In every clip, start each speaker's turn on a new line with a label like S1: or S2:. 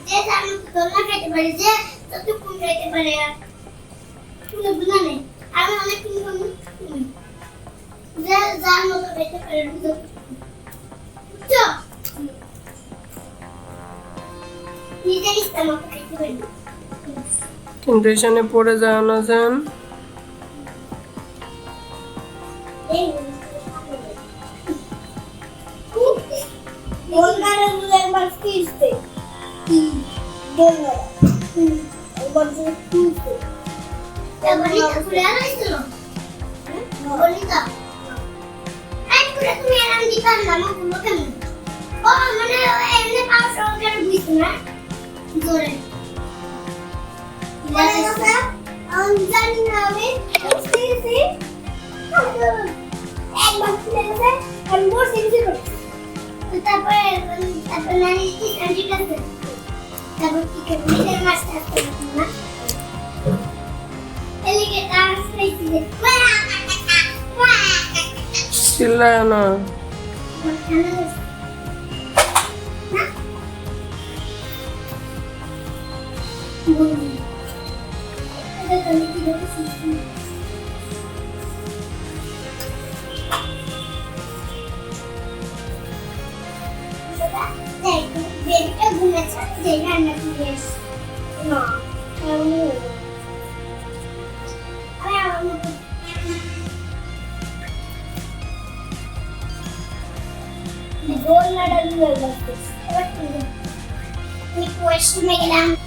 S1: যে জানো তোমরা খেতে পারে যে ততক্ষণ খেতে পারে আর তুমি বুঝা নেই আমি অনেক কিছু যে যার মতো খেতে পারে বুঝছো নিজের ইচ্ছা মতো খেতে পারে
S2: কিন্তু এখানে পড়ে যাও না যেন
S1: বলগারে বুঝে একবার কিস্তে কি বলগারে একবার যে কিস্তে তারপরে খুলে আনাইছিল বলিতা এই করে তুমি আরাম দিতাম না মা বললো কেন ও মানে এমনি পাঁচ টাকা বুঝছ না জোরে জানি না আমি বুঝতেছি একবার খুলে গেছে আমি বসে গেছি তারপরে নানি কি আন্টি কাছে তারপর কি করে নিজের মাছটা আসতে না এলিকে ডান্স করতে যে
S2: চিল্লায় না
S1: বেবিটা ঘুমাচ্ছে যে রান্না করে না আমি Gold medal level. What is it? The question again.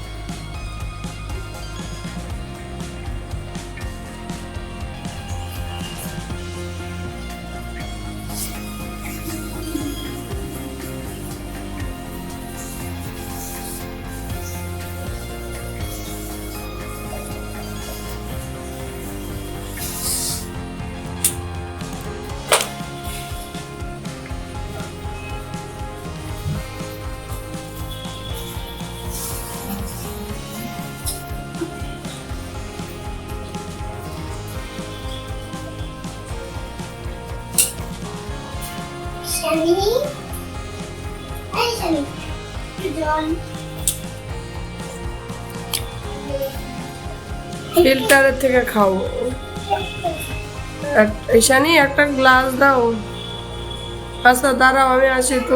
S1: Shami? Hey Shami. Good John.
S2: ফিল্টারের থেকে খাও ঈশানী একটা গ্লাস দাও আচ্ছা দাঁড়াও আমি আসি তো